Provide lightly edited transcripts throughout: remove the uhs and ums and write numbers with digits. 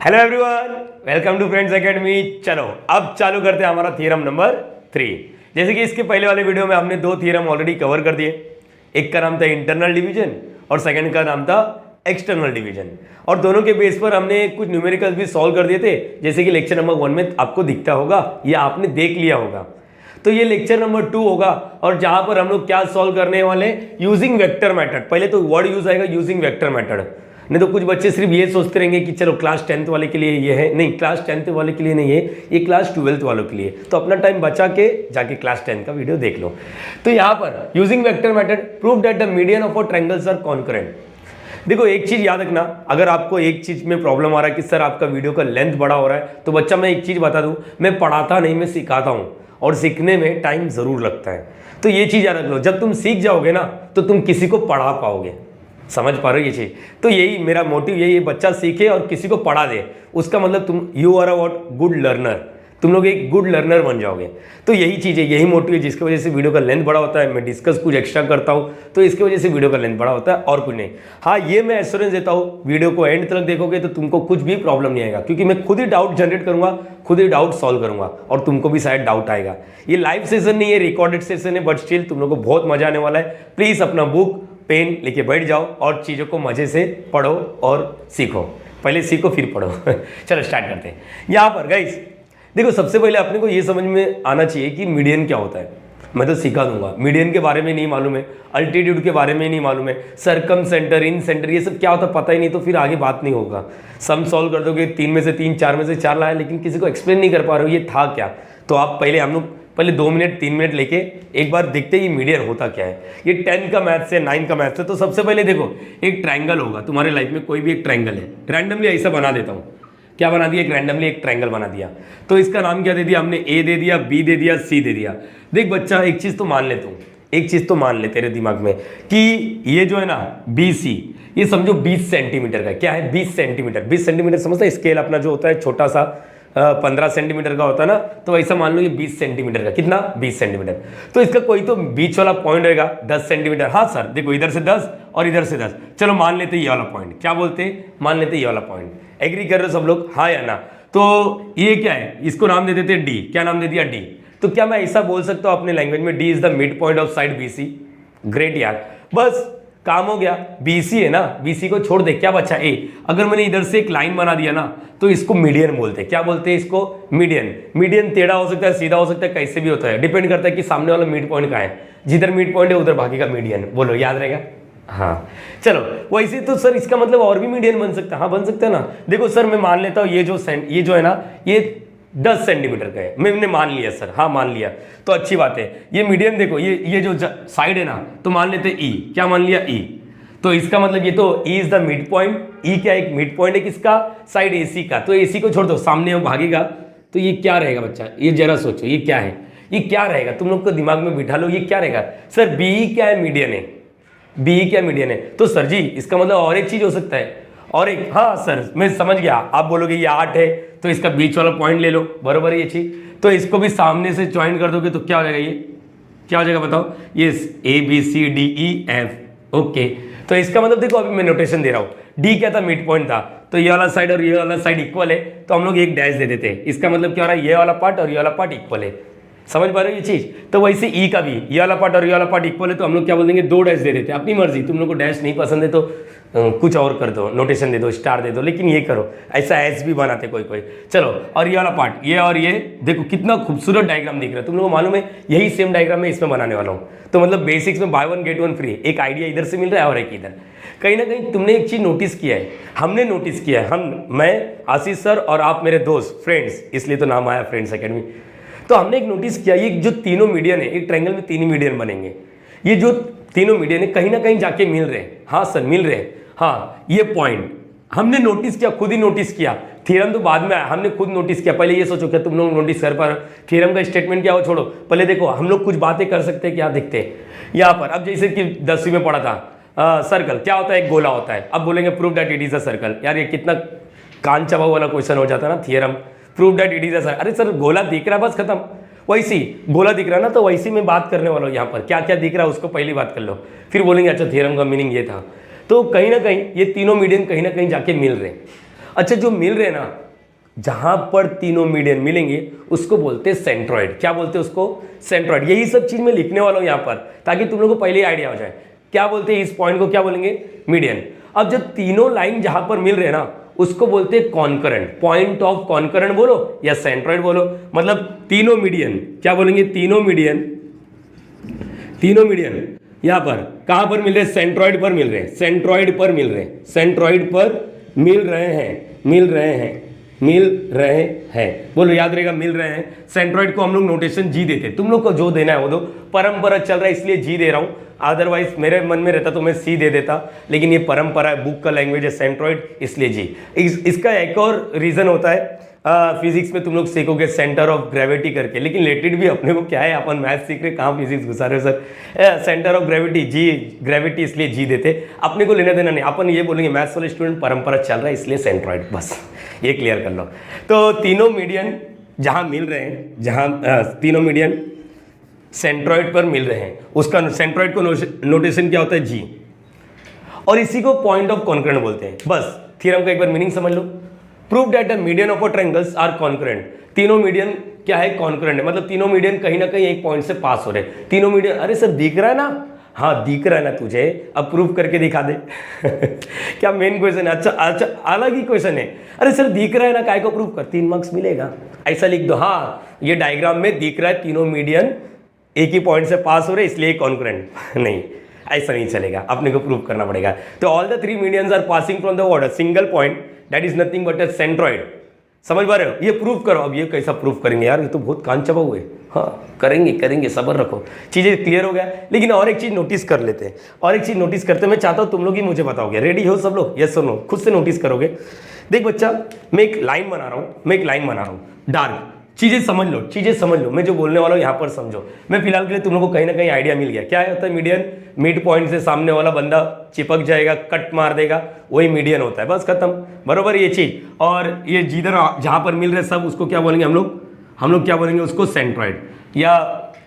Hello everyone, welcome to Friends Academy. चलो अब चालू करते हैं हमारा थ्योरम नंबर 3। जैसे कि इसके पहले वाले वीडियो में हमने दो थ्योरम ऑलरेडी कवर कर दिए। एक का नाम था इंटरनल डिवीजन और सेकंड का नाम था एक्सटर्नल डिवीजन, और दोनों के बेस पर हमने कुछ न्यूमेरिकल्स भी सॉल्व कर दिए थे, जैसे कि लेक्चर नंबर 1 में आपको दिखता होगा या आपने देख लिया होगा। तो ये लेक्चर नंबर 2 होगा, और जहां पर हम लोग क्या सॉल्व करने वाले हैं, यूजिंग वेक्टर मेथड। पहले तो वर्ड यूज आएगा यूजिंग वेक्टर मेथड, नहीं तो कुछ बच्चे सिर्फ ये सोचते रहेंगे कि चलो क्लास 10th वाले के लिए ये है। नहीं, क्लास 10th वाले के लिए नहीं है, ये क्लास 12th वालों के लिए। तो अपना टाइम बचा के जाके क्लास 10 का वीडियो देख लो। तो यहाँ पर using vector method prove that the median of a triangles are concurrent. देखो एक चीज याद रखना, अगर आपको एक चीज में प्रॉब्लम आ रहा है कि सर आपका वीडियो का लेंथ बड़ा हो रहा है, तो बच्चा मैं एक चीज बता दूं, मैं पढ़ाता नहीं, मैं सिखाता हूं, और सीखने में टाइम जरूर लगता है। तो ये चीज याद रख लो, जब तुम सीख जाओगे ना तो तुम किसी को पढ़ा पाओगे। समझ पा रहे हो ये चीज? तो यही मेरा मोटिव, यही बच्चा सीखे और किसी को पढ़ा दे, उसका मतलब तुम you are a what good learner, तुम लोग एक गुड लर्नर बन जाओगे। तो यही चीज़ है, यही मोटिव है जिसकी वजह से वीडियो का लेंथ बड़ा होता है। मैं डिस्कस कुछ एक्स्ट्रा करता हूँ तो इसकी वजह से वीडियो का लेंथ बड़ा होता है, और कुछ नहीं। हाँ, ये मैं एश्योरेंस देता हूँ, वीडियो को एंड तक देखोगे तो तुमको कुछ भी प्रॉब्लम नहीं आएगा, क्योंकि मैं खुद ही डाउट जनरेट करूंगा, खुद ही डाउट सॉल्व करूंगा, और तुमको भी शायद डाउट आएगा। ये लाइव सेशन नहीं है, रिकॉर्डेड सेशन है, बट स्टिल तुम लोग को बहुत मजा आने वाला है। प्लीज़ अपना बुक पेन लेके बैठ जाओ और चीज़ों को मजे से पढ़ो और सीखो। पहले सीखो फिर पढ़ो। चलो स्टार्ट करते हैं। यहाँ पर गाइस देखो, सबसे पहले अपने को ये समझ में आना चाहिए कि मीडियन क्या होता है। मैं तो सिखा दूंगा, मीडियन के बारे में नहीं मालूम है, अल्टीट्यूड के बारे में नहीं मालूम है, सरकम सेंटर, इन सेंटर, ये सब क्या होता है पता ही नहीं, तो फिर आगे बात नहीं होगा। सम सॉल्व कर दोगे, 3 में से 3, 4 में से 4 लाया, लेकिन किसी को एक्सप्लेन नहीं कर पा रहे हो ये था क्या। तो आप पहले हम लोग 2 मिनट 3 मिनट लेके एक बार देखते ही मीडियन होता क्या है। ये 10 का मैथ्स है, 9 का मैथ्स है। तो सबसे पहले देखो, एक ट्रायंगल होगा तुम्हारे लाइफ में, कोई भी एक ट्रायंगल है, रैंडमली ऐसा बना देता हूँ। क्या बना दिया? एक रैंडमली एक ट्रायंगल बना दिया। तो इसका नाम क्या दे दिया हमने? ए दे दिया, बी दे दिया, सी दे दिया। देख बच्चा, एक चीज तो मान ले, तू एक चीज तो मान ले तेरे दिमाग में कि ये जो है ना बी सी, ये समझो 20 सेंटीमीटर का। क्या है? 20 सेंटीमीटर। 20 सेंटीमीटर समझता है? स्केल अपना जो होता है छोटा सा 15 सेंटीमीटर का होता है ना, तो ऐसा मान लो ये 20 सेंटीमीटर का। कितना? 20 सेंटीमीटर। तो इसका कोई तो बीच वाला पॉइंट रहेगा 10 सेंटीमीटर। हाँ सर देखो, इधर से 10 और इधर से 10। चलो मान लेते ये वाला पॉइंट, क्या बोलते, मान लेते ये वाला पॉइंट। एग्री कर रहे हो सब लोग, हाँ या ना? तो ये क्या है, इसको नाम दे देते डी। क्या नाम दे दिया? डी। तो क्या मैं ऐसा बोल सकता हूँ अपने लैंग्वेज में, D is the mid point of side BC? Great यार, बस काम हो गया। बीसी है ना, बीसी को छोड़ दे, क्या बचा? ए। अगर मैंने इधर से एक लाइन बना दिया ना, तो इसको मीडियन बोलते हैं। क्या बोलते हैं इसको? मीडियन। मीडियन टेढ़ा हो सकता है, सीधा हो सकता है, कैसे भी होता है, डिपेंड करता है कि सामने वाला मिड पॉइंट कहाँ है। जिधर मिड पॉइंट है उधर बाकी का मीडियन। बोलो, याद रहेगा? हाँ चलो, वैसे तो सर इसका मतलब और भी मीडियन बन सकता है। हाँ बन सकता है ना। देखो सर, मैं मान लेता हूँ ये जो है ना, ये 10 सेंटीमीटर का है, मैंने मान लिया सर। हाँ मान लिया, तो अच्छी बात है। ये मीडियन देखो, ये जो साइड है ना, तो मान लेते ई। क्या मान लिया? ई। तो इसका मतलब ये तो E is the mid point. E क्या? एक मिड पॉइंट है किसका? साइड एसी का। तो एसी को छोड़ दो, सामने वो भागेगा, तो ये क्या रहेगा बच्चा? ये जरा सोचो, ये क्या है? ये क्या रहेगा? तुम लोग को दिमाग में बिठा लो, ये क्या रहेगा? सर बी क्या है? मीडियन है। बी क्या मीडियन है? तो सर जी इसका मतलब और एक चीज हो सकता है, और एक। हाँ सर मैं समझ गया, आप बोलोगे ये 8 है तो इसका बीच वाला पॉइंट ले लो, बरोबर है ये चीज। तो इसको भी सामने से ज्वाइन कर दोगे तो क्या हो जाएगा? ये क्या हो जाएगा बताओ? ये A B C D E F. Okay, तो इसका मतलब देखो, अभी मैं नोटेशन दे रहा हूँ। डी क्या था? मिड पॉइंट था। तो ये वाला साइड और ये वाला साइड इक्वल है, तो हम लोग एक डैश दे देते हैं। इसका मतलब क्या हो रहा है? ये वाला पार्ट और ये वाला पार्ट इक्वल है। समझ पा रहे हो ये चीज? तो वैसे ई का भी ये वाला पार्ट और ये वाला पार्ट इक्वल है, तो हम लोग क्या बोल देंगे? 2 डैश दे देते हैं। अपनी मर्जी, तुम लोग को डैश नहीं पसंद है तो कुछ और कर दो, नोटेशन दे दो, स्टार दे दो, लेकिन ये करो। ऐसा एस भी बनाते कोई कोई। चलो, और ये वाला पार्ट, ये और ये देखो कितना खूबसूरत डायग्राम दिख रहा है। तुम लोगों को मालूम है यही सेम डायग्राम मैं इसमें बनाने वाला हूँ। तो मतलब बेसिक्स में बाय 1 गेट 1 फ्री। एक आइडिया इधर से मिल रहा है और एक इधर। कहीं ना कहीं तुमने एक चीज नोटिस किया है, हमने नोटिस किया है, मैं आशीष सर और आप मेरे दोस्त फ्रेंड्स, इसलिए तो नाम आया फ्रेंड्स एकेडमी। तो हमने एक नोटिस किया, ये जो तीनों मीडियन है, एक ट्रायंगल में 3 मीडियन बनेंगे। ये जो तीनों मीडियन है कहीं ना कहीं जाके मिल रहे हैं। हाँ सर मिल रहे हैं। हाँ, ये पॉइंट हमने नोटिस किया, खुद ही नोटिस किया। थ्योरम तो बाद में आया, हमने खुद नोटिस किया। पहले ये सोचो क्या तुम लोग नोटिस कर पा रहे हो? थ्योरम का स्टेटमेंट क्या हो छोड़ो, पहले देखो हम लोग कुछ बातें कर सकते हैं, क्या दिखते हैं यहाँ पर। अब जैसे कि 10वीं में पढ़ा था, सर्कल क्या होता है? एक गोला होता है। अब बोलेंगे prove that it is a circle. यार ये कितना कान चबा वाला क्वेश्चन हो जाता है ना, theorem prove that it is a circle. अरे सर गोला दिख रहा है, बस खत्म। वैसी गोला दिख रहा है ना, तो वैसी मैं बात करने वाला हूँ। यहाँ पर क्या क्या दिख रहा है उसको पहली बात कर लो, फिर बोलेंगे अच्छा थ्योरम का मीनिंग ये था। तो कहीं ना कहीं ये तीनों मीडियन कहीं ना कहीं जाके मिल रहे हैं। अच्छा, जो मिल रहे हैं ना, जहां पर तीनों मीडियन मिलेंगे उसको बोलते हैं सेंट्रॉइड। क्या बोलते हैं उसको? सेंट्रॉइड। यही सब चीज मैं लिखने वाला हूं यहां पर, ताकि तुम लोगों को पहले ही आइडिया हो जाए। क्या बोलते हैं इस पॉइंट को? क्या बोलेंगे? मीडियन। अब जब तीनों लाइन जहां पर मिल रहे हैं ना, उसको बोलते हैं कॉन्करेंट। पॉइंट ऑफ कॉन्करेंट बोलो या सेंट्रॉइड बोलो, मतलब तीनों मीडियन। क्या बोलेंगे? तीनों मीडियन। तीनों मीडियन यहां पर कहां पर मिल रहे हैं? सेंट्रॉइड पर मिल रहे हैं। सेंट्रॉइड पर मिल रहे हैं। सेंट्रॉइड पर मिल रहे हैं। मिल रहे हैं। मिल रहे हैं बोलो, याद रहेगा, मिल रहे हैं। सेंट्रॉइड को हम लोग नोटेशन जी देते हैं। तुम लोग को जो देना है वो दो। परंपरा चल रहा है इसलिए जी दे रहा हूं, अदरवाइज मेरे मन में रहता तो मैं सी दे देता, लेकिन ये परंपरा है, बुक का लैंग्वेज है सेंट्रॉइड, इसलिए जी। इसका एक और रीजन होता है, फिजिक्स में तुम लोग सीखोगे सेंटर ऑफ ग्रेविटी करके, लेकिन रिलेटेड भी अपने को क्या है, अपन मैथ सीख रहे, कहाँ फिजिक्स घुसा रहे हो sir. Centre of gravity, G gravity, इसलिए जी देते, अपने को लेना देना नहीं। अपन ये बोलेंगे मैथ्स वाले स्टूडेंट परंपरा चल रहा है इसलिए सेंट्रॉइड, बस ये क्लियर कर लो। तो तीनों मीडियन जहां मिल रहे हैं, जहां तीनों मीडियन सेंट्रॉइड पर मिल रहे हैं, उसका सेंट्रॉइड को नोटेशन क्या होता है? जी। और इसी को पॉइंट ऑफ कॉन्करेंट बोलते हैं। बस थ्योरम का एक बार मीनिंग समझ लो। Prove that the median of triangles are concurrent. तीनों मीडियन क्या है? कॉन्करेंट है, मतलब तीनों मीडियन कहीं ना कहीं एक पॉइंट से पास हो रहे। तीनों मीडियन, अरे सर दिख रहा है ना? हाँ दिख रहा है ना तुझे, अब प्रूव करके दिखा दे। क्या मेन क्वेश्चन है? अच्छा अलग ही क्वेश्चन है। अरे सर दिख रहा है ना, काय को प्रूव कर, 3 मार्क्स मिलेगा, ऐसा लिख दो। हाँ ये डायग्राम में दिख रहा है तीनों मीडियन एक ही पॉइंट से पास हो रहे इसलिए कॉन्करेंट। नहीं, ऐसा नहीं चलेगा, अपने को प्रूव करना पड़ेगा। तो all the 3 medians are passing from the order single point that is nothing but a centroid. समझ पा रहे हो? ये प्रूव करो। अब ये कैसा प्रूव करेंगे यार, ये तो बहुत कान चबा हुए। हाँ करेंगे, सब्र रखो, चीजें क्लियर हो गया। लेकिन और एक चीज नोटिस कर लेते हैं, और एक चीज नोटिस करते हैं। मैं चाहता हूं तुम लोग ही मुझे बताओगे। रेडी हो सब लोग? यस और नो? खुद से नोटिस करोगे। देख बच्चा, मैं एक लाइन बना रहा हूं, डार्क। चीजें समझ लो, मैं जो बोलने वाला हूं यहां पर समझो। मैं फिलहाल के लिए तुम लोग को कहीं ना कहीं आइडिया मिल गया। क्या होता है मीडियन? मिड पॉइंट से सामने वाला बंदा चिपक जाएगा, कट मार देगा, वही मीडियन होता है, बस खत्म। बरोबर ये चीज। और ये जिधर जहां पर मिल रहे सब, उसको क्या बोलेंगे हम लोग क्या बोलेंगे उसको? सेंट्रॉइड। या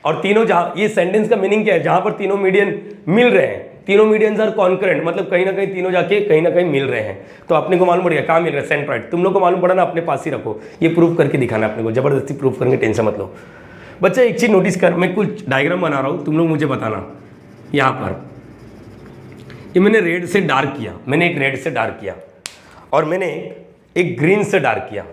और तीनों जहां, ये सेंटेंस का मीनिंग क्या है? जहां पर तीनों मीडियन मिल रहे हैं, तीनों मीडियंस आर कॉन्करेंट, मतलब कहीं ना कहीं तीनों जाके कहीं ना कहीं मिल रहे हैं। तो अपने को मालूम पड़ गया कहाँ मिल रहा है? सेंट्रॉइड। तुम लोग को मालूम पड़ा ना, अपने पास ही रखो, ये प्रूव करके दिखाना अपने को, जबरदस्ती प्रूव करने टेंशन मत लो। बच्चा एक चीज नोटिस कर, मैं कुछ डायग्राम बना रहा हूं, तुम लोग मुझे बताना। यहां पर ये मैंने रेड से डार्क किया, मैंने एक रेड से डार्क किया, और मैंने एक ग्रीन से डार्क किया,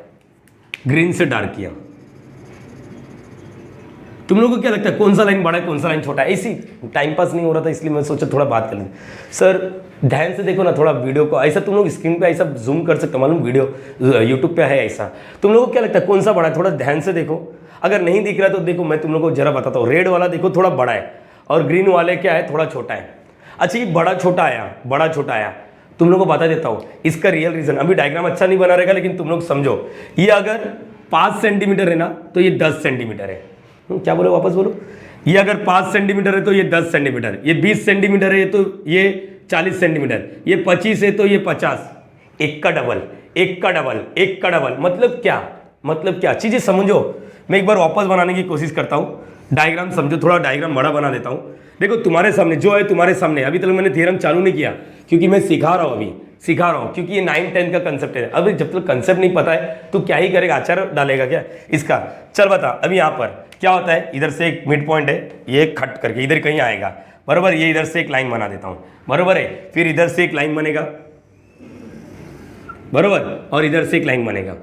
तुम लोगों को क्या लगता है कौन सा लाइन बड़ा है, कौन सा लाइन छोटा है? ऐसी टाइम पास नहीं हो रहा था इसलिए मैं सोचा थोड़ा बात कर लें। सर ध्यान से देखो ना थोड़ा वीडियो को, ऐसा तुम लोग स्क्रीन पे ऐसा जूम कर सकते हो, मालूम वीडियो यूट्यूब पे है ऐसा। तुम लोगों को क्या लगता है कौन सा बड़ा है? थोड़ा ध्यान से देखो, अगर नहीं दिख रहा तो देखो मैं तुम लोगों को जरा बताता हूँ। रेड वाला देखो थोड़ा बड़ा है, और ग्रीन वाले क्या है? थोड़ा छोटा है। अच्छा ये बड़ा छोटा आया, तुम लोगों को बता देता हूँ इसका रियल रीजन। अभी डायग्राम अच्छा नहीं बना रहेगा, लेकिन तुम लोग समझो। ये अगर 5 सेंटीमीटर है ना, तो ये 10 सेंटीमीटर है। क्या बोलो, वापस बोलो। ये अगर 5 सेंटीमीटर है तो ये 10 सेंटीमीटर, ये 20 सेंटीमीटर है तो ये 40 सेंटीमीटर, ये 25 है तो ये 50। एक का डबल, मतलब क्या चीजें समझो। मैं एक बार वापस बनाने की कोशिश करता हूँ, डायग्राम समझो, थोड़ा डायग्राम बड़ा बना देता हूँ। देखो तुम्हारे सामने जो है, तुम्हारे सामने अभी तक मैंने थ्योरम चालू नहीं किया, क्योंकि मैं सिखा रहा हूँ, क्योंकि ये 9-10 का कंसेप्ट है। अभी जब तक कंसेप्ट नहीं पता है तो क्या ही करेगा, आचार डालेगा क्या इसका? चल बता, अभी यहाँ पर क्या होता है? इधर से एक मिड पॉइंट है, ये कट करके इधर कहीं आएगा, बराबर। ये इधर से एक लाइन बना देता हूँ, बराबर है। फिर इधर से एक लाइन बनेगा, बराबर, और इधर से एक लाइन बनेगा।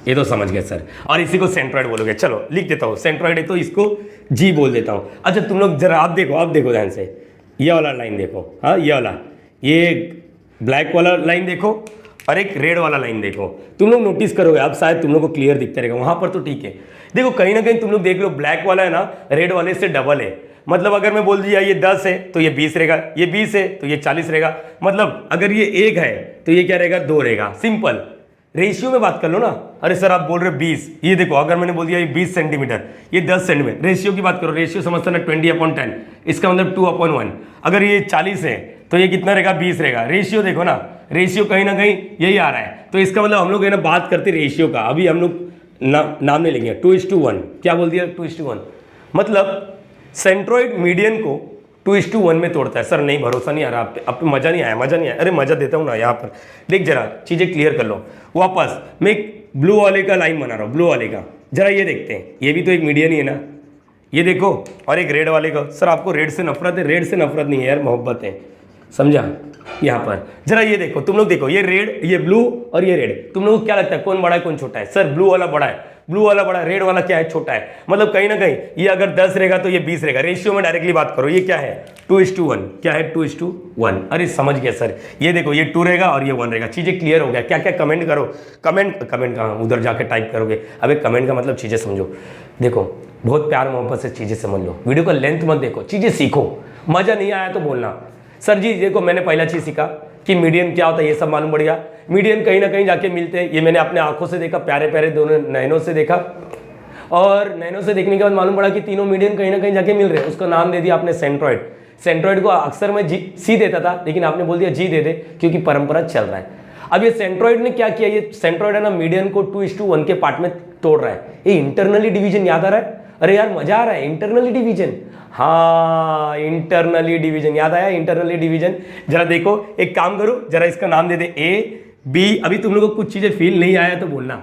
ये तो समझ गए सर। और इसी को सेंट्रॉइड बोलोगे। चलो लिख देता हूँ, सेंट्रॉइड है तो इसको जी बोल देता हूँ। अच्छा तुम लोग जरा आप देखो ध्यान से, ये वाला लाइन देखो, हाँ ये वाला, ये ब्लैक वाला लाइन देखो, और एक रेड वाला लाइन देखो। तुम लोग नोटिस करोगे, अब शायद तुम लोग को क्लियर दिखता रहेगा, वहां पर तो ठीक है। देखो कहीं ना कहीं तुम लोग देख लो, ब्लैक वाला है ना, रेड वाले से डबल है। मतलब अगर मैं बोल दिया ये 10 है तो ये 20 रहेगा, ये 20 है तो ये 40 रहेगा। मतलब अगर ये 1 है तो ये क्या रहेगा? 2 रहेगा। सिंपल रेशियो में बात कर लो ना। अरे सर आप बोल रहे 20, ये देखो अगर मैंने बोल दिया ये 20 सेंटीमीटर, ये 10 सेंटीमीटर, रेशियो की बात करो। रेशियो समझता ना 20/10, इसका मतलब 2/1। अगर ये 40 है तो ये कितना रहेगा? 20 रहेगा। रेशियो देखो ना, रेशियो कहीं ना कहीं यही आ रहा है। तो इसका मतलब हम लोग है ना बात करते रेशियो का। अभी हम लोग नाम नहीं लेंगे, 2:1। क्या बोल दिया? 2:1। मतलब सेंट्रॉइड मीडियन को 2:1 में तोड़ता है। सर नहीं, भरोसा नहीं आ रहा आप पे मज़ा नहीं आया, मज़ा नहीं आया। अरे मज़ा देता हूँ ना, यहाँ पर देख जरा, चीज़ें क्लियर कर लो। वापस मैं एक ब्लू वाले का लाइन बना रहा हूँ, ब्लू वाले का, जरा ये देखते हैं, ये भी तो एक मीडियन ही है ना, ये देखो। और एक रेड वाले का। सर आपको रेड से नफरत है? रेड से नफरत नहीं है यार, मोहब्बत है, समझा? यहाँ पर जरा ये देखो, तुम लोग देखो, ये रेड, ये ब्लू और ये रेड, तुम लोग को क्या लगता है कौन बड़ा है कौन छोटा है? सर ब्लू वाला बड़ा है, ब्लू वाला बड़ा है, रेड वाला क्या है? छोटा है। मतलब कहीं ना कहीं ये अगर 10 रहेगा तो ये 20 रहेगा। रेशियो में डायरेक्टली बात करो, ये क्या है? 2:1। क्या है? 2:1। अरे समझ गया सर, ये देखो, ये 2 रहेगा और ये 1 रहेगा। चीज़ें क्लियर हो गया? क्या क्या कमेंट करो, कमेंट कहाँ, उधर जाके टाइप करोगे। अब एक कमेंट का मतलब चीज़ें समझो। देखो बहुत प्यार मोहब्बत से चीज़ें समझ लो, वीडियो का लेंथ मत देखो, चीज़ें सीखो। मज़ा नहीं आया तो बोलना, सर जी देखो मैंने पहला चीज़ सीखा कि मीडियन क्या होता है, ये सब मालूम पड़ गया। मीडियन कहीं ना कहीं जाके मिलते हैं, ये मैंने अपने आंखों से देखा, प्यारे प्यारे दोनों नैनों से देखा, और नैनो से देखने के बाद मालूम पड़ा कि तीनों मीडियन कहीं ना कहीं जाके मिल रहे हैं। उसका नाम दे दिया आपने सेंट्रॉइड। सेंट्रॉइड को अक्सर मैं सी देता था, लेकिन आपने बोल दिया जी दे दे, क्योंकि परंपरा चल रहा है। अब ये सेंट्रॉइड ने क्या किया? ये सेंट्रॉइड है ना, मीडियन को 2:1 के पार्ट में तोड़ रहा है। ये इंटरनली डिवीजन याद आ रहा है? अरे यार मजा आ रहा है, इंटरनली डिवीजन। हाँ इंटरनली डिवीजन याद आया, इंटरनली डिवीजन। जरा देखो, एक काम करो, जरा इसका नाम दे दे ए बी। अभी तुम लोगों को कुछ चीजें फील नहीं आया तो बोलना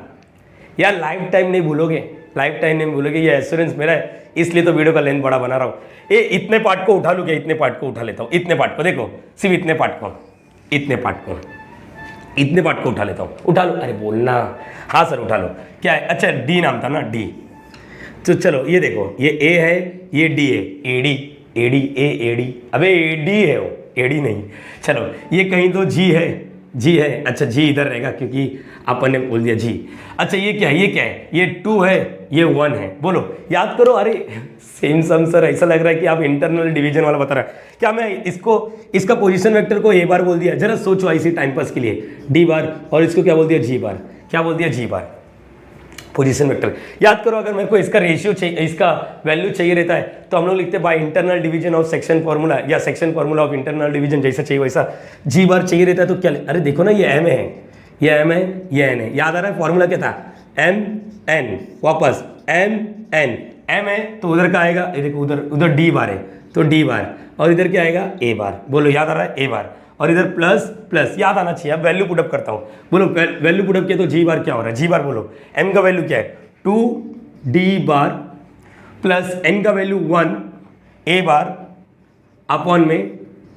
यार, लाइफ टाइम नहीं भूलोगे, लाइफ टाइम नहीं भूलोगे, ये एश्योरेंस मेरा है, इसलिए तो वीडियो का लेंथ बड़ा बना रहा हूँ। ये इतने पार्ट को उठा लूँ क्या? इतने पार्ट को उठा लेता हूँ, इतने पार्ट को, देखो सिर्फ इतने पार्ट को, इतने पार्ट को, इतने पार्ट को उठा लेता हूँ। उठा लो, अरे बोलना, हाँ सर उठा लो। क्या है? अच्छा डी नाम था ना, डी। तो चलो ये देखो, ये ए है, ये डी है, एडी, एडी, ए एडी। अबे एडी है वो, एडी नहीं। चलो ये कहीं तो जी है, जी है। अच्छा जी इधर रहेगा क्योंकि अपन ने बोल दिया जी। अच्छा ये क्या है? ये क्या है? ये 2 है, ये 1 है। बोलो याद करो। अरे सेम सम सर, ऐसा लग रहा है कि आप इंटरनल डिवीजन वाला बता रहा है क्या? मैं इसको, इसका पोजीशन वेक्टर को ए बार बोल दिया, जरा सोचो ऐसी टाइम पास के लिए, डी बार, और इसको क्या बोल दिया? जी बार। क्या बोल दिया? जी बार, पोजीशन वेक्टर। याद करो, अगर मेरे को इसका रेशियो चाहिए, इसका वैल्यू चाहिए रहता है, तो हम लोग लिखते हैं by internal division of section formula, या section formula of internal division, जैसा चाहिए वैसा जी बार चाहिए रहता है। तो क्या? अरे देखो ना, ये एम है, ये एम है, ये एन है। याद आ रहा है फॉर्मूला क्या था? एम एन, वापस एम एन, एम है तो उधर का आएगा, ये देखो उधर, उधर डी बार है तो डी बार, और इधर क्या आएगा? ए बार। बोलो याद आ रहा है? ए बार। और इधर प्लस प्लस, याद आना चाहिए। अब वैल्यू पुटअप करता हूँ, बोलो वैल्यू पुटअप किया तो जी बार क्या हो रहा है? जी बार बोलो, एम का वैल्यू क्या है? 2 डी बार प्लस एन का वैल्यू 1 ए बार अपॉन में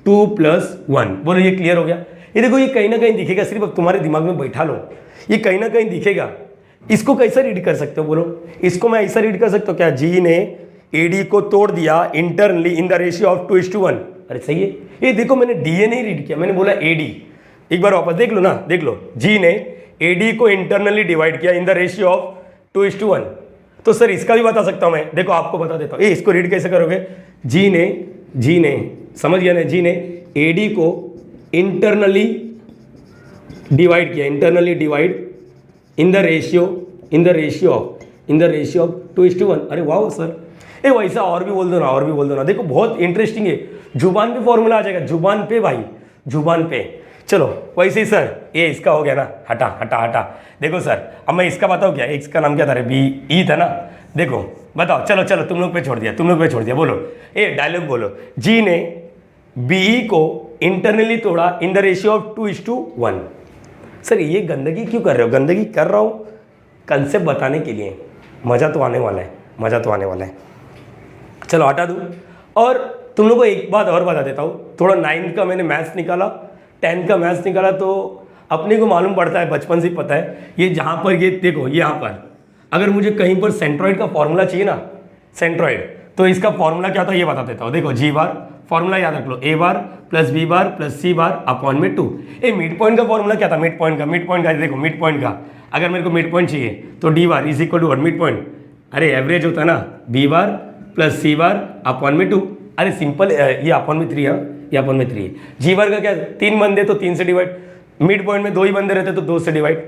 2 + 1। बोलो ये क्लियर हो गया? ये देखो, ये कहीं ना कहीं दिखेगा, सिर्फ अब तुम्हारे दिमाग में बैठा लो, ये कहीं ना कहीं दिखेगा। इसको कैसा रीड कर सकते हो? बोलो, इसको मैं ऐसा रीड कर सकता हूँ क्या? जी ने एडी को तोड़ दिया internally in the ratio of 2:1। अरे सही है। ये देखो मैंने डीए नहीं रीड किया, मैंने बोला एडी। एक बार वापस देख लो ना, देख लो, जी ने एडी को इंटरनली डिवाइड किया इन द रेशियो ऑफ 2:1। तो सर इसका भी बता सकता हूं मैं, देखो आपको बता देता हूं। इसको रीड कैसे करोगे? जी ने समझ गया ना, जी ने एडी को इंटरनली डिवाइड किया, internally divide in the ratio of 2:1। अरे वाह सर, ए वैसा और भी बोल दो ना, और भी बोल दो ना। देखो बहुत इंटरेस्टिंग है, जुबान पे फॉर्मूला आ जाएगा, जुबान पे भाई, जुबान पे। चलो वैसे ही सर, ये इसका हो गया ना, हटा हटा हटा। देखो सर अब मैं इसका बताऊँ क्या? इसका नाम क्या था? बी ई था ना। देखो बताओ, चलो चलो तुम लोग पे छोड़ दिया, तुम लोग पे छोड़ दिया। बोलो ए डायलॉग बोलो, जी ने बी को इंटरनली तोड़ा in the ratio of 2:1। Sir ये गंदगी क्यों कर रहे हो? गंदगी कर रहा हूँ कंसेप्ट बताने के लिए, मज़ा तो आने वाला है, मज़ा तो आने वाला है। चलो हटा दूँ। और तुम लोगों को एक बात और बता देता हूँ, थोड़ा 9th का मैंने मैथ्स निकाला, 10th का मैथ्स निकाला, तो अपने को मालूम पड़ता है, बचपन से पता है। ये जहाँ पर ये देखो, यहाँ पर अगर मुझे कहीं पर सेंट्रॉइड का फॉर्मूला चाहिए ना, सेंट्रॉइड, तो इसका फॉर्मूला क्या था ये बता देता हूँ। देखो जी बार, फॉर्मूला याद रख लो, ए bar plus B bar plus C bar upon में 2। ए मिड पॉइंट का फॉर्मूला क्या था? मिड पॉइंट का देखो, मिड पॉइंट का अगर मेरे को मिड पॉइंट चाहिए तो D bar is equal to mid point, अरे एवरेज होता है ना, B bar plus C bar upon में 2। अरे सिंपल, ये अपॉन में 3 है, ये अपॉन में 3 है। जी बार का क्या? 3 बंदे तो 3 से डिवाइड, मिड पॉइंट में 2 ही बंदे रहते तो 2 से डिवाइड।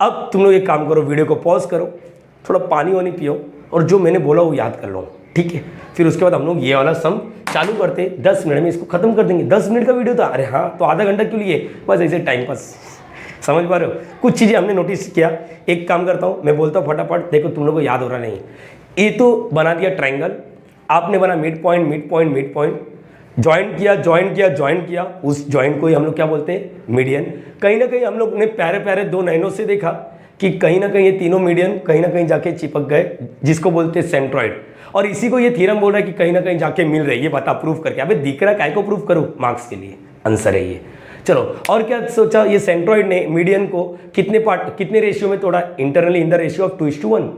अब तुम लोग एक काम करो, वीडियो को पॉज करो, थोड़ा पानी वानी पियो, और जो मैंने बोला वो याद कर लो, ठीक है? फिर उसके बाद हम लोग ये वाला सम चालू करते हैं, 10 मिनट में इसको खत्म कर देंगे। 10 मिनट का वीडियो था, अरे हाँ तो आधा घंटा क्यों लिए? बस ऐसे टाइम पास, समझ पा रहे हो? कुछ चीज़ें हमने नोटिस किया। एक काम करता हूँ, मैं बोलता हूँ फटाफट, देखो तुम लोग को याद हो रहा नहीं। ये तो बना दिया ट्राइंगल, आपने बना मिड पॉइंट, ज्वाइन किया, उस ज्वाइन को ही हम लोग क्या बोलते हैं, मीडियन। कहीं ना कहीं हम लोग ने प्यारे प्यारे दो नैनो से देखा कि कहीं ना कहीं ये तीनों मीडियन कहीं ना कहीं जाके चिपक गए, जिसको बोलते हैं सेंट्रॉइड। और इसी को ये थ्योरम बोल रहा है कि कहीं ना कहीं जाके मिल रहे, ये बता प्रूफ करके। अबे दिख रहा है, काय को प्रूफ करूं, मार्क्स के लिए, आंसर है ये। चलो, और क्या सोचा, ये सेंट्रॉइड ने मीडियन को कितने रेशियो में तोड़ा, internally in the ratio of 2:1।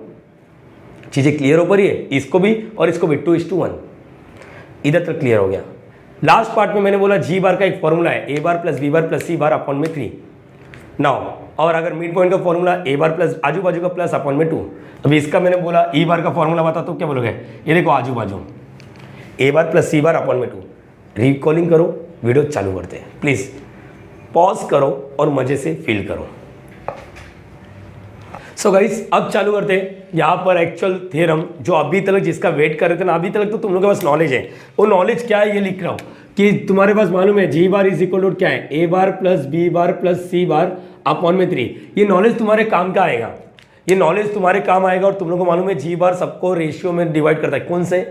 चीजें क्लियर हो पा रही है, इसको भी और इसको भी 2:1, इधर तक क्लियर हो गया। लास्ट पार्ट में मैंने बोला जी बार का एक फॉर्मूला है, ए bar plus B bar plus C bar upon में 3 नाउ। और अगर मिड पॉइंट का फॉर्मूला ए बार प्लस आजू बाजू का प्लस अपॉन में 2। अभी इसका मैंने बोला ई बार का फॉर्मूला बता, तो क्या बोलोगे, ये देखो आजू बाजू ए bar plus C bar upon में 2। रिकॉलिंग करो, वीडियो चालू करते हैं, प्लीज पॉज करो और मजे से फील करो। सो गाइस, अब चालू करते हैं। यहाँ पर एक्चुअल थ्योरम जो अभी तक जिसका वेट कर रहे थे ना, अभी तक तो तुम लोगों के पास नॉलेज है। वो नॉलेज क्या है ये लिख रहा हूँ कि तुम्हारे पास मालूम है जी बार इज इक्वल टू क्या है, ए bar plus B bar plus C bar upon में 3। ये नॉलेज तुम्हारे काम का आएगा, ये नॉलेज तुम्हारे काम आएगा। और तुम लोगों को मालूम है जी बार सबको रेशियो में डिवाइड करता है, कौन से,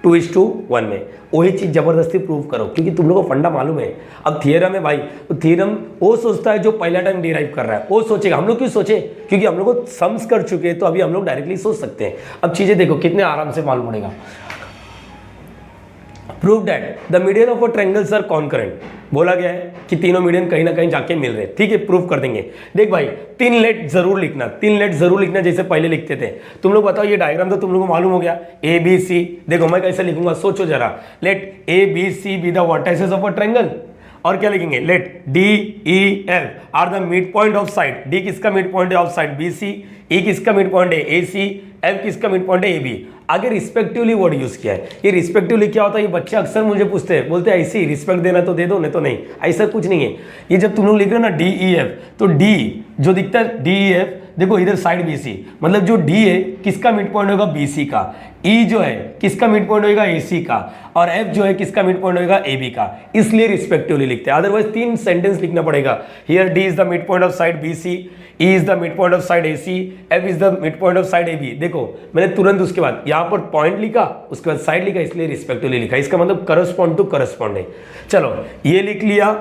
2:1 में। वही चीज जबरदस्ती प्रूव करो, क्योंकि तुम लोगों को फंडा मालूम है। अब थियरम है भाई, तो थियरम वो सोचता है जो पहला टाइम डिराइव कर रहा है, वो सोचेगा। हम लोग क्यों सोचे, क्योंकि हम लोग को सम्स कर चुके हैं, तो अभी हम लोग डायरेक्टली सोच सकते हैं। अब चीजें देखो कितने आराम से मालूम पड़ेगा। Prove that the median of a triangles are concurrent. बोला गया है कि तीनों मीडियन कहीं ना कहीं जाके मिल रहे हैं, ठीक है, प्रूफ कर देंगे। देख भाई, 3 लेट जरूर लिखना, 3 लेट जरूर लिखना, जैसे पहले लिखते थे। तुम लोग बताओ, ये डायग्राम तो तुम लोगों को मालूम हो गया, ए बी सी। देखो मैं कैसे लिखूंगा, सोचो जरा। Let A B C be the vertices of a triangle. और क्या लिखेंगे, let D E F are the mid point of side. D किसका मिड पॉइंट है of side, B C. E किसका मिड पॉइंट है, ए सी। एफ किसका mid point है, A B. आगे रिस्पेक्टिवली वर्ड यूज किया है। ये रिस्पेक्टिवली क्या होता है, ये बच्चे अक्सर मुझे पूछते हैं, बोलते हैं ऐसे ही रिस्पेक्ट देना तो दे दो, नहीं तो नहीं। ऐसा कुछ नहीं है। ये जब तुम लोग लिख रहे हो ना डी ई एफ, तो डी जो दिखता है डी ई एफ, देखो इधर साइड बी सी, मतलब जो डी है किसका मिड पॉइंट होगा, बी सी का। ई जो है किसका मिड पॉइंट होगा, ए सी का। और एफ जो है किसका मिड पॉइंट होगा, ए बी का। इसलिए रिस्पेक्टिवली लिखते हैं, अदरवाइज 3 सेंटेंस लिखना पड़ेगा। Here D is the mid point of side B C, E is the mid point of side A C, F is the mid point of side A B. देखो मैंने तुरंत उसके बाद यहाँ पर पॉइंट लिखा, उसके बाद साइड लिखा, इसलिए रिस्पेक्टिवली लिखा। इसका मतलब करस्पॉन्ड टू करस्पॉन्ड है। चलो ये लिख लिया,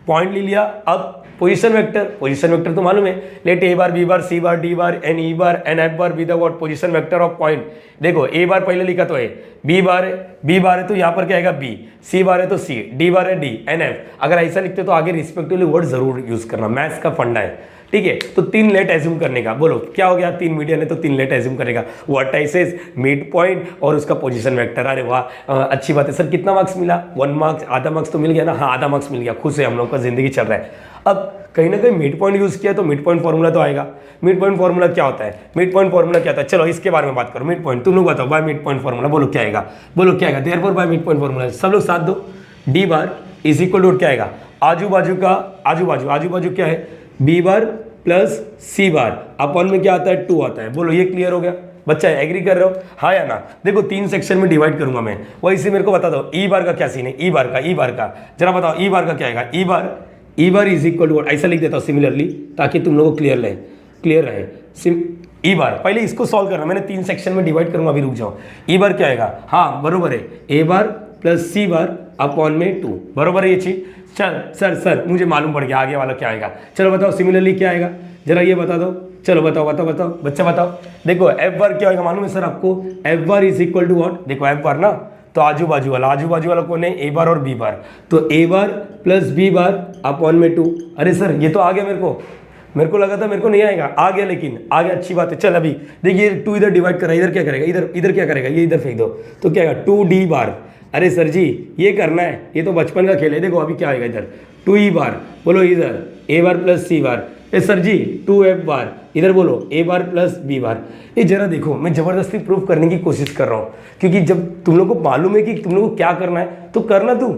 पॉइंट ले लिया। अब पोजीशन वेक्टर तो मालूम है, let A bar B bar C bar D bar and E bar and F bar be the what position vector of point. देखो ए बार पहले लिखा तो है, बी बार है तो यहाँ पर क्या आएगा बी, सी बार है तो सी, डी बार है डी, एन एफ। अगर ऐसा लिखते तो आगे रिस्पेक्टिवली वर्ड जरूर यूज करना, मैथ्स का फंडा है, ठीक है। तो 3 लेट एज्यूम करने का, बोलो क्या हो गया, 3 मीडियन है तो 3 लेट एज्यूम करेगा, वर्टाइसेस, मिड पॉइंट और उसका पोजीशन वेक्टर। अरे वाह, अच्छी बात है सर। कितना मार्क्स मिला, 1 मार्क्स, आधा मार्क्स तो मिल गया ना। हाँ, आधा मार्क्स मिल गया, खुश है, हम लोग का जिंदगी चल रहा है। अब कहीं ना कहीं मिड पॉइंट यूज किया तो मिड पॉइंट फॉर्मूला तो आएगा। मिड पॉइंट फॉर्मूला क्या होता है, मिड पॉइंट फॉर्मूला क्या होता है, चलो इसके बारे में बात करो। मिड पॉइंट तुम लोग बताओ, बाय मिड पॉइंट फॉर्मूला बोलो क्या आएगा, बोलो क्या आएगा। Therefore by mid point formula सब लोग साथ दो, D bar is equal to क्या आएगा, आजू बाजू क्या है, B bar plus C bar upon में क्या आता है, 2 आता है। बोलो ये क्लियर हो गया बच्चा, एग्री कर रहे हो, हाँ या ना। देखो 3 सेक्शन में डिवाइड करूंगा मैं, वैसे मेरे को बता दो ई बार का क्या सीन है, ई बार का जरा बताओ, ई बार का क्या आएगा। ई बार इज इक्वल टू, ऐसा लिख देता हूँ सिमिलरली, ताकि तुम लोगों को क्लियर रहे। ई बार पहले इसको सॉल्व करना, मैंने 3 सेक्शन में डिवाइड करूंगा, अभी रुक जाओ। ई बार क्या आएगा, हाँ बरोबर है, ए bar plus C bar upon में 2, बरोबर है ये चीज। चल सर मुझे मालूम पड़ गया आगे वाला क्या आएगा। चलो बताओ सिमिलरली क्या आएगा, जरा ये बता दो। चलो बताओ बच्चा बताओ। देखो एफ बार क्या होगा मालूम है सर आपको, F bar is equal to what, देखो एफ बार ना, तो आजू बाजू वाला कौन है, ए बार और बी बार, तो ए बार प्लस बी बार अपॉन में 2। अरे सर ये तो आ गया, मेरे को लगा था मेरे को नहीं आएगा, आ गया, लेकिन आ गया, अच्छी बात है। चल अभी देखिए 2 इधर डिवाइड कर रहा है, इधर क्या करेगा, इधर क्या करेगा, ये इधर फेंक दो, तो क्या आएगा 2d बार। अरे सर जी ये करना है, ये तो बचपन का खेल है। देखो अभी क्या आएगा इधर 2e बार, बोलो इधर ए बार प्लस सी बार। ए सर जी 2f बार, इधर बोलो ए बार प्लस बी बार। ये जरा देखो, मैं जबरदस्ती प्रूफ करने की कोशिश कर रहा हूँ, क्योंकि जब तुम लोग को मालूम है कि तुम लोग को क्या करना है तो करना तू,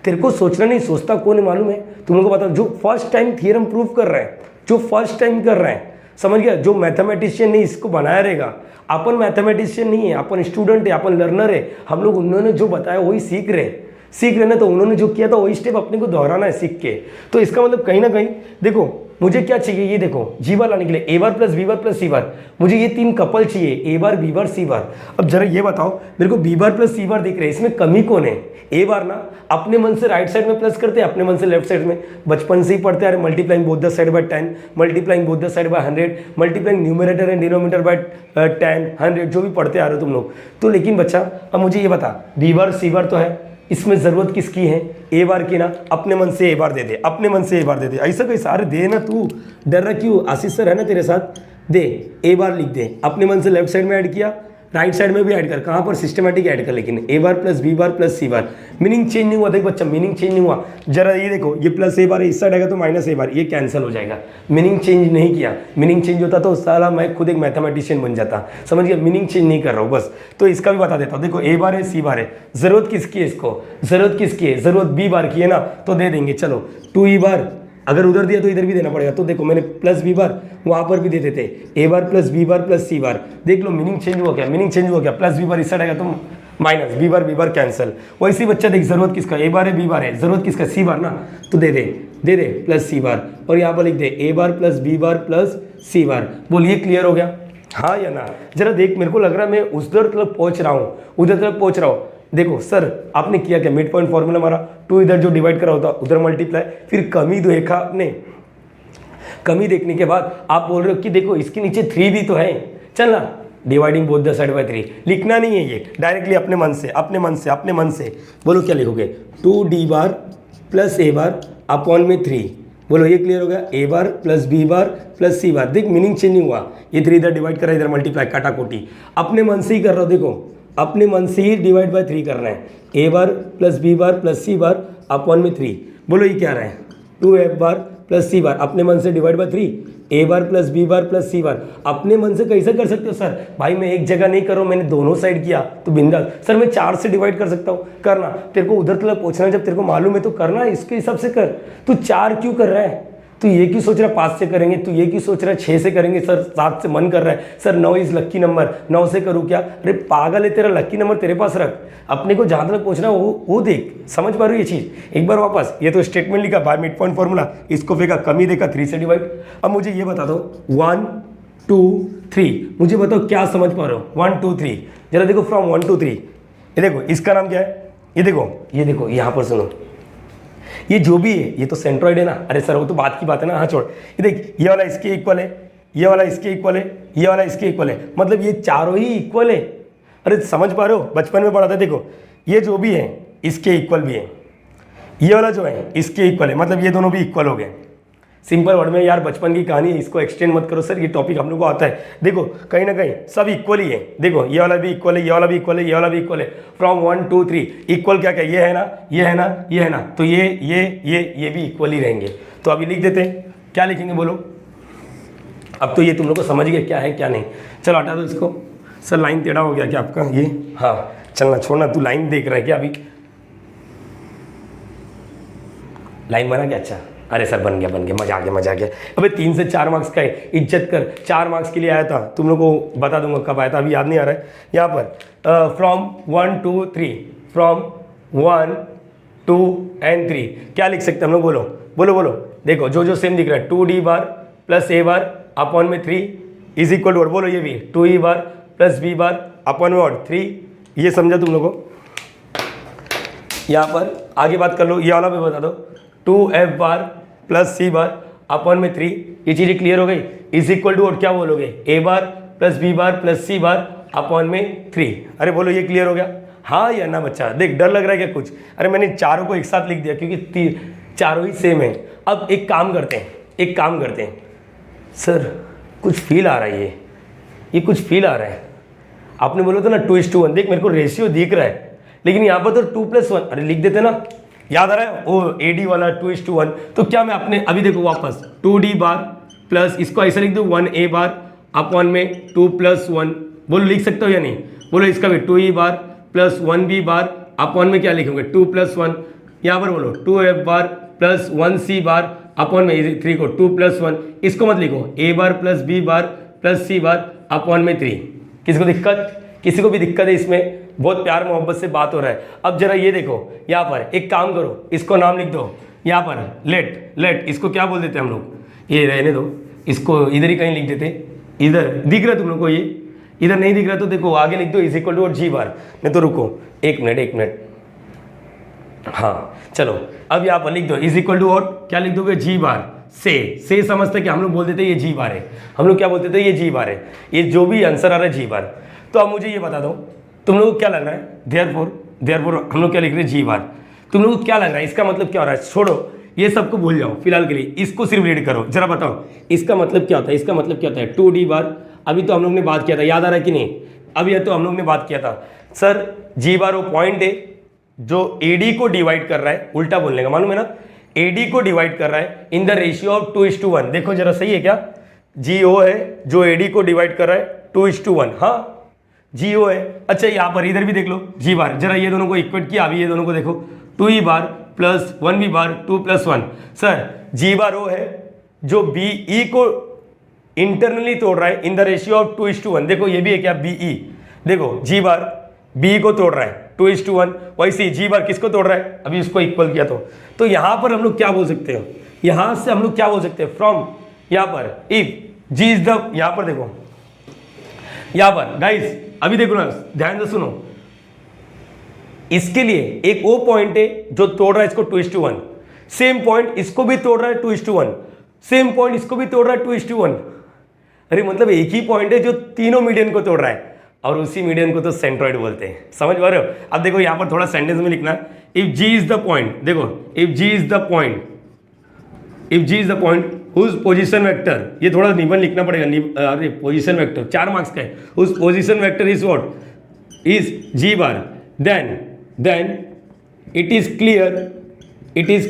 तेरे को सोचना नहीं, सोचता कौन है मालूम है तुम लोग को। बताओ जो फर्स्ट टाइम थियरम प्रूफ कर रहे हैं, जो फर्स्ट टाइम कर रहे हैं, समझ गया, जो मैथमेटिशियन ने इसको बनाया रहेगा। अपन मैथमेटिशियन नहीं है, अपन स्टूडेंट है, अपन लर्नर है। हम लोग उन्होंने जो बताया वही सीख रहे ना, तो उन्होंने जो किया था वही स्टेप अपने को दोहराना है सीख के। तो इसका मतलब कहीं ना कहीं देखो मुझे क्या चाहिए, ये देखो जी बार लाने के लिए ए bar plus B bar plus C बार, मुझे ये तीन कपल चाहिए, ए बार बी बार सी बार। अब जरा ये बताओ मेरे को बी बार प्लस सी बार दिख रहे हैं, इसमें कमी कौन है? ए बार ना अपने मन से राइट साइड में प्लस करते हैं, अपने मन से लेफ्ट साइड में, बचपन से ही पढ़ते हैं multiplying both the side by 10, multiplying both the side by 100, multiplying numerator and denominator by 10, 100, जो भी पढ़ते आ रहे हो तुम लोग। तो लेकिन बच्चा अब मुझे ये बता, बी बार सी बार तो है, इसमें जरूरत किसकी है? ए बार की ना, अपने मन से ए बार दे दे, अपने मन से ए बार दे दे, ऐसा कैसा? अरे दे ना, तू डर रहा क्यों? आशीष सर है ना तेरे साथ, दे ए बार लिख दे, अपने मन से लेफ्ट साइड में ऐड किया, राइट साइड में भी ऐड कर, कहाँ पर? सिस्टमैटिक ऐड कर, लेकिन ए bar plus B bar plus C बार, मीनिंग चेंज नहीं हुआ। देख बच्चा मीनिंग चेंज नहीं हुआ, जरा ये देखो, ये प्लस ए बार है, इस साइड आएगा तो माइनस ए बार, ये कैंसिल हो जाएगा, मीनिंग चेंज नहीं किया। मीनिंग चेंज होता तो साला मैं खुद एक मैथमेटिशियन बन जाता, समझ गया? मीनिंग चेंज नहीं कर रहा हूँ बस। तो इसका भी बता देता हूँ, देखो ए बार है सी बार है, जरूरत किसकी है इसको? जरूरत किसकी है? जरूरत बी बार की है ना, तो दे देंगे। चलो 2 बार, अगर उधर दिया तो इधर भी देना पड़ेगा, तो देखो मैंने प्लस बी बार वहाँ पर भी दे देते, ए bar plus B bar plus C बार, देख लो मीनिंग चेंज हुआ क्या? मीनिंग चेंज हुआ क्या? प्लस बी बार इस साइड आएगा तो माइनस, बी बार कैंसिल। वैसे बच्चा देख, जरूरत किसका? ए बार है बी बार है, जरूरत किसका? सी बार ना, तो दे दे प्लस सी बार, और यहाँ पर लिख दे ए bar plus B bar plus C बार। बोलिए क्लियर हो गया? हाँ या ना? जरा देख, मेरे को लग रहा है मैं उधर तक पहुँच रहा हूँ, उधर तक पहुँच रहा हूँ। देखो सर आपने किया क्या? मिड पॉइंट फॉर्मूला मारा, 2 इधर जो डिवाइड करा होता उधर मल्टीप्लाई, फिर कमी देखा आपने, कमी देखने के बाद आप बोल रहे हो कि देखो इसके नीचे 3 भी तो है, चल ना dividing both the side by 3, लिखना नहीं है ये, डायरेक्टली अपने मन से, अपने मन से, अपने मन से बोलो क्या लिखोगे? 2d बार प्लस ए बार अपॉन में 3, बोलो ये क्लियर हो गया? ए bar plus B bar plus C बार, देख मीनिंग चेंज नहीं हुआ, ये 3 इधर डिवाइड कर रहा है, इधर मल्टीप्लाई, काटा कोटी, अपने मन से ही कर रहा हो। देखो अपने मन से ही डिवाइड बाय 3 करना है, ए bar plus B bar plus C bar upon में 3, बोलो ये क्या रहा है? 2f बार प्लस सी बार, अपने मन से divide by 3, A bar plus B bar plus C bar, अपने मन से कैसे कर सकते हो सर? भाई मैं एक जगह नहीं कर रहा हूँ, मैंने दोनों साइड किया तो बिंदास। सर मैं 4 से डिवाइड कर सकता हूँ, करना, तेरे को उधर तक पहुँचना, जब तेरे को मालूम है तो करना, इसके हिसाब से कर। तू 4 क्यों कर रहा है? तू ये क्यों सोच रहा है 5 से करेंगे? तू ये क्यों सोच रहा है 6 से करेंगे? सर 7 से मन कर रहा है, सर 9 इज लक्की नंबर, 9 से करूँ क्या? अरे पागल है, तेरा लक्की नंबर तेरे पास रख, अपने को जहाँ तक पहुँचना वो देख, समझ पा रही हो ये चीज़? एक बार वापस, ये तो स्टेटमेंट लिखा बाय मिड पॉइंट फॉर्मूला, इसको फेंका, कमी देखा 3 से डिवाइड। अब मुझे ये बता दो 1 2 3, मुझे बताओ क्या समझ पा रहे हो? 1 2 3, जरा देखो फ्रॉम 1 to 3, ये देखो इसका नाम क्या है? ये देखो यहाँ पर सुनो, ये जो भी है ये तो सेंट्रॉइड है ना। अरे सर वो तो बात की बात है ना, हाँ छोड़, ये देख ये वाला इसके इक्वल है, ये वाला इसके इक्वल है, ये वाला इसके इक्वल है, मतलब ये चारों ही इक्वल है। अरे समझ पा रहे हो? बचपन में पढ़ा था, देखो ये जो भी है इसके इक्वल भी है, ये वाला जो है इसके इक्वल है, मतलब ये दोनों भी इक्वल हो गए। सिंपल वर्ड में यार, बचपन की कहानी है, इसको एक्सटेंड मत करो सर, ये टॉपिक हम लोग को आता है। देखो कहीं ना कहीं सब इक्वल ही है, देखो ये वाला भी इक्वल है, ये वाला भी इक्वल है, ये वाला भी इक्वल है, फ्रॉम 1 2 3 इक्वल क्या क्या? ये है ना, ये है ना, ये है ना, तो ये भी इक्वल ही रहेंगे। तो अभी लिख देते हैं, क्या लिखेंगे बोलो? अब तो ये तुम लोग को समझ गए क्या है क्या नहीं। चलो हटा दो इसको। सर लाइन टेढ़ा हो गया क्या आपका? ये हाँ चलना, छोड़ना, तू लाइन देख रहा है क्या? अभी लाइन बना क्या? अच्छा, अरे सर बन गया, मजा आ गया। अबे 3 से 4 मार्क्स का है, इज्जत कर, 4 मार्क्स के लिए आया था, तुम लोग को बता दूंगा कब आया था, अभी याद नहीं आ रहा है। यहाँ पर फ्रॉम 1 2 3, फ्रॉम 1 2 and 3 क्या लिख सकते हैं हम लोग? बोलो। देखो जो सेम दिख रहा है, 2d बार प्लस ए बार अपॉन में 3 इज इक्वल टू, बोलो ये भी 2e बार प्लस बी बार अपॉन में 3, ये समझा तुम लोग को? यहाँ पर आगे बात कर लो, ये वाला भी बता दो, 2f बार प्लस सी बार अपॉन में 3, ये चीज़ें क्लियर हो गई। इज इक्वल टू और क्या बोलोगे? ए bar plus B bar plus C bar upon में 3। अरे बोलो ये क्लियर हो गया? हाँ या ना बच्चा? देख डर लग रहा है क्या कुछ? अरे मैंने चारों को एक साथ लिख दिया क्योंकि चारों ही सेम है। अब एक काम करते हैं, सर कुछ फील आ रहा है, ये कुछ फील आ रहा है। आपने बोला था ना 2:1, देख मेरे को रेशियो दिख रहा है, लेकिन यहाँ पर तो 2+1, अरे लिख देते ना, याद आ रहा है वो AD वाला 2:1। तो क्या मैं अपने अभी देखो वापस 2d बार प्लस, इसको ऐसा लिख दूँ 1a बार अपॉन में 2+1, बोलो लिख सकते हो या नहीं? बोलो इसका भी 2e बार प्लस 1b बार अपॉन में क्या लिखोगे? 2+1। यहाँ पर बोलो 2f बार प्लस 1c बार अपॉन में 3 को 2+1, इसको मत लिखो a bar plus b bar plus c bar upon में 3। किसी को दिक्कत? किसी को भी दिक्कत है इसमें? बहुत प्यार मोहब्बत से बात हो रहा है। अब जरा ये देखो, यहाँ पर एक काम करो, इसको नाम लिख दो, यहाँ पर लेट, इसको क्या बोल देते हैं हम लोग? ये रहने दो, इसको इधर ही कहीं लिख देते, इधर दिख रहा तुम लोग को, ये इधर नहीं दिख रहा तो देखो आगे लिख दो इज इक्वल टू जी बार। नहीं तो रुको एक मिनट, हाँ चलो अब यहाँ पर लिख दो इज इक्वल टू और क्या लिख दोगे, जी बार से समझते कि हम लोग बोल देते ये जी बार है, हम लोग क्या बोलते थे ये जी बार है, ये जो भी आंसर आ रहा है जी बार। तो अब मुझे ये बता दो तुम लोग को क्या लग रहा है, देयरफॉर हम लोग क्या लिख रहे हैं जी बार, तुम लोग को क्या लग रहा है इसका मतलब क्या हो रहा है, छोड़ो ये सबको भूल जाओ फिलहाल के लिए, इसको सिर्फ रीड करो, जरा बताओ इसका मतलब क्या होता है, इसका मतलब क्या होता है 2d बार। अभी तो हम लोग ने बात किया था, याद आ रहा है कि नहीं, अब यह तो हम लोग ने बात किया था सर जी बार वो पॉइंट है जो AD को डिवाइड कर रहा है, उल्टा बोलने का मालूम है ना, AD को डिवाइड कर रहा है इन द रेशियो ऑफ 2:1। देखो जरा सही है क्या, GO है जो AD को डिवाइड कर रहा है 2:1, हाँ GO है। अच्छा यहाँ पर इधर भी देख लो जी बार, जरा ये दोनों को इक्वेट किया, अभी ये दोनों को देखो 2e बार प्लस 1b बार 2 + 1। सर जी बार वो है जो BE को इंटरनली तोड़ रहा है इन द रेशियो ऑफ 2:1। देखो ये भी है क्या BE, देखो जी बार BE को तोड़ रहा है 2:1, वैसे जी बार किसको तोड़ रहा है, अभी इसको इक्वल किया तो यहाँ पर हम लोग क्या बोल सकते हैं, यहाँ से हम लोग क्या बोल सकते हैं फ्रॉम, यहाँ पर इफ जी इज द, यहाँ पर देखो यहाँ पर गाइस अभी देखो ना ध्यान से सुनो, इसके लिए एक वो पॉइंट है जो तोड़ रहा है इसको 2:1, सेम पॉइंट इसको भी तोड़ रहा है 2:1, सेम पॉइंट इसको भी तोड़ रहा है 2:1। अरे मतलब एक ही पॉइंट है जो तीनों मीडियन को तोड़ रहा है, और उसी मीडियन को तो सेंट्रॉइड बोलते हैं, समझ पा रहे हो। अब देखो यहाँ पर थोड़ा सेंटेंस में लिखना, if G is the point, देखो if G is the point whose position vector, ये थोड़ा निबंध लिखना पड़ेगा, अरे पोजीशन वेक्टर 4 मार्क्स का है, whose position vector is what, is G bar, then it is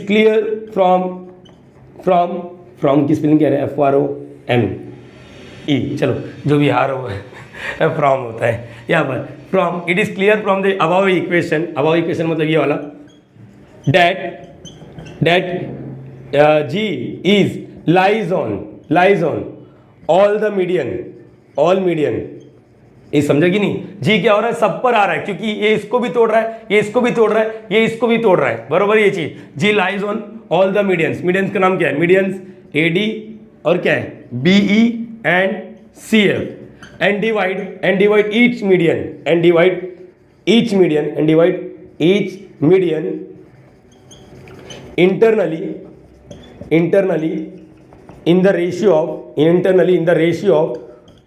clear from की स्पेलिंग क्या है, FROME, चलो जो भी हार हो फ्रॉम होता है यहाँ पर, from it is clear from the above equation मतलब ये वाला, that G is lies on all median, ये समझा कि नहीं, जी क्या हो रहा है सब पर आ रहा है, क्योंकि ये इसको भी तोड़ रहा है, ये इसको भी तोड़ रहा है, ये इसको भी तोड़ रहा है, बरोबर ये चीज, G lies on all the medians का नाम क्या है, मीडियंस AD और क्या है BE and CF, and divide each median internally in the ratio of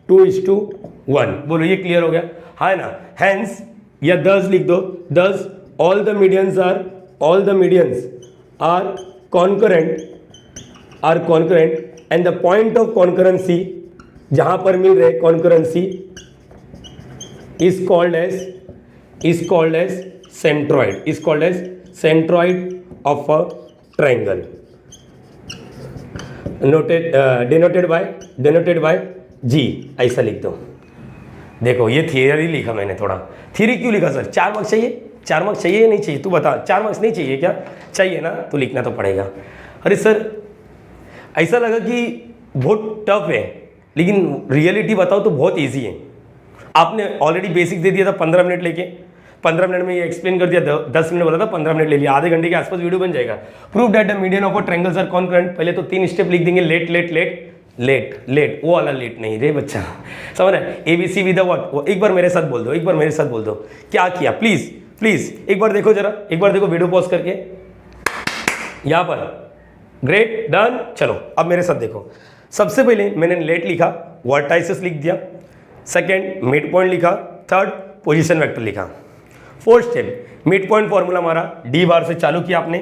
2:1। बोलो ये क्लियर हो गया, हाँ ना, hence या thus लिख दो, thus all the medians are concurrent and the point of concurrency, जहां पर मिल रहे concurrency is called as centroid of a triangle, denoted by G, ऐसा लिख दो। देखो ये थियरी लिखा मैंने, थोड़ा थियरी क्यों लिखा सर, 4 मार्क्स चाहिए, 4 मार्क्स चाहिए या नहीं चाहिए, तू बता, 4 मार्क्स नहीं चाहिए क्या, चाहिए ना, तो लिखना तो पड़ेगा। अरे सर ऐसा लगा कि बहुत टफ है, लेकिन रियलिटी बताओ तो बहुत इजी है। आपने ऑलरेडी बेसिक दे दिया था 15 मिनट लेके, 15 मिनट में ये एक्सप्लेन कर दिया, 10 मिनट बोला था, 15 मिनट ले लिया, आधे घंटे के आसपास वीडियो बन जाएगा। Prove that the median of a triangles are concurrent, पहले तो 3 स्टेप लिख देंगे, लेट वो वाला लेट नहीं रे बच्चा, समझ रहे, ABC विद व्हाट, एक बार मेरे साथ बोल दो, क्या किया, प्लीज एक बार देखो, जरा एक बार देखो वीडियो पॉज करके, यहाँ पर ग्रेट डन। चलो अब मेरे साथ देखो, सबसे पहले मैंने लेट लिखा, वर्टाइसेस लिख दिया, सेकेंड मिड पॉइंट लिखा, थर्ड पोजीशन वेक्टर लिखा, fourth step mid point formula हमारा D बार से चालू किया आपने,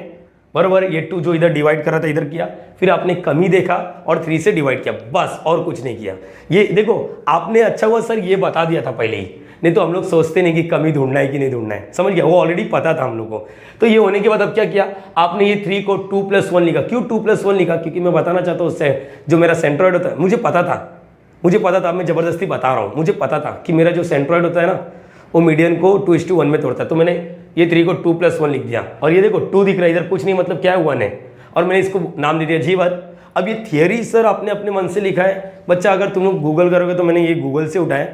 बराबर, ये 2 जो इधर डिवाइड कर रहा था इधर किया, फिर आपने कमी देखा और 3 से डिवाइड किया, बस और कुछ नहीं किया। ये देखो आपने, अच्छा हुआ सर ये बता दिया था पहले ही, नहीं तो हम लोग सोचते नहीं कि कमी ढूंढना है कि नहीं ढूंढना है, समझ गया, वो ऑलरेडी पता था हम लोग को। तो ये होने के बाद अब क्या किया आपने, ये 3 को 2+1 लिखा, क्यों 2+1 लिखा, क्योंकि मैं बताना चाहता हूँ उससे जो मेरा सेंट्रॉइड होता है, मुझे पता था, मैं ज़बरदस्ती बता रहा हूँ, मुझे पता था कि मेरा जो सेंट्रॉइड होता है ना वो मीडियन को 2:1 में तोड़ता है, तो मैंने ये 3 को 2+1 लिख दिया, और ये देखो 2 दिख रहा है इधर, कुछ नहीं मतलब क्या है 1 है, और मैंने इसको नाम दे दिया जी बार। अब ये थियरी सर आपने अपने मन से लिखा है बच्चा, अगर तुम लोग गूगल करोगे तो मैंने ये गूगल से उठाया,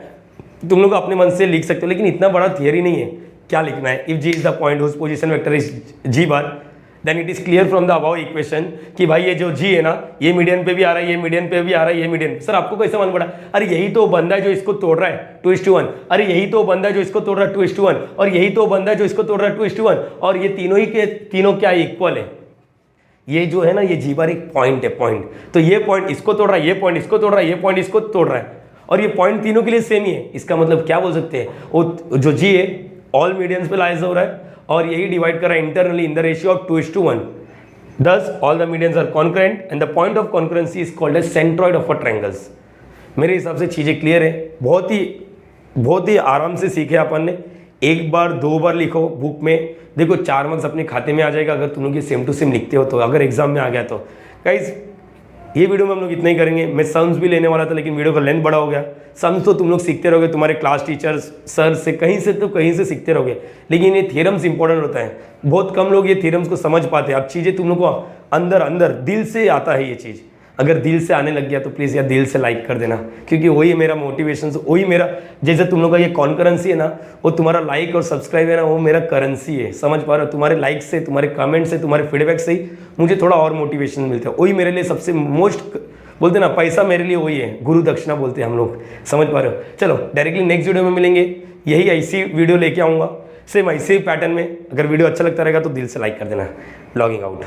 तुम लोग अपने मन से लिख सकते हो, लेकिन इतना बड़ा थियरी नहीं है। क्या लिखना है, if G is the point whose position vector is G bar, then it is clear from the above equation कि भाई ये जो जी है ना, ये मीडियन पे भी आ रहा है, ये मीडियन पे भी आ रहा है, ये मीडियन। सर आपको कैसे मालूम पड़ा? अरे यही तो बंदा है जो इसको तोड़ रहा है 2:1, अरे यही तो बंदा है जो इसको तोड़ रहा है 2:1, और यही तो बंदा है जो इसको तोड़ रहा है 2:1, और ये तीनों ही के तीनों क्या इक्वल है। ये जो है ना, ये जी बार एक पॉइंट है, पॉइंट। तो ये पॉइंट इसको तोड़ रहा है, ये पॉइंट इसको तोड़ रहा है, ये पॉइंट इसको तोड़ रहा है, और ये पॉइंट तीनों के लिए सेम ही है। इसका मतलब क्या बोल सकते हैं, वो जो जी है ऑल मीडियंस पे लाइज हो रहा है, और यही डिवाइड कर रहा है internally in the ratio of 2:1। Thus, all the medians are concurrent and the point of concurrency is called as centroid of a triangles। मेरे हिसाब से चीज़ें क्लियर है, बहुत ही आराम से सीखे अपन ने। एक बार 2 बार लिखो बुक में, देखो 4 मार्क्स अपने खाते में आ जाएगा अगर तुम लोग ये सेम टू सेम लिखते हो तो, अगर एग्जाम में आ गया तो। गाइस ये वीडियो में हम लोग इतना ही करेंगे। मैं सम्स भी लेने वाला था लेकिन वीडियो का लेंथ बड़ा हो गया। सम्स तो तुम लोग सीखते रहोगे, तुम्हारे क्लास टीचर्स सर से कहीं से तो कहीं से सीखते रहोगे, लेकिन ये थ्योरम्स इंपॉर्टेंट होता है। बहुत कम लोग ये थ्योरम्स को समझ पाते हैं। अब चीज़ें तुम लोग को अंदर दिल से आता है ये चीज़। अगर दिल से आने लग गया तो प्लीज़ यार दिल से लाइक कर देना, क्योंकि वही मेरा मोटिवेशन, वही मेरा, जैसे तुम लोग का ये कॉन्करेंसी है ना, वो तुम्हारा लाइक और सब्सक्राइब है ना, वो मेरा करेंसी है। समझ पा रहे हो? तुम्हारे लाइक से, तुम्हारे कमेंट से, तुम्हारे फीडबैक से ही मुझे थोड़ा और मोटिवेशन मिलता है। वही मेरे लिए सबसे मोस्ट, बोलते ना पैसा मेरे लिए वही है, गुरु दक्षिणा बोलते हैं हम लोग। समझ पा रहे हो? चलो डायरेक्टली नेक्स्ट वीडियो में मिलेंगे, यही ऐसी वीडियो लेके आऊँगा, सेम ऐसे ही पैटर्न में। अगर वीडियो अच्छा लगता रहेगा तो दिल से लाइक कर देना। Logging out.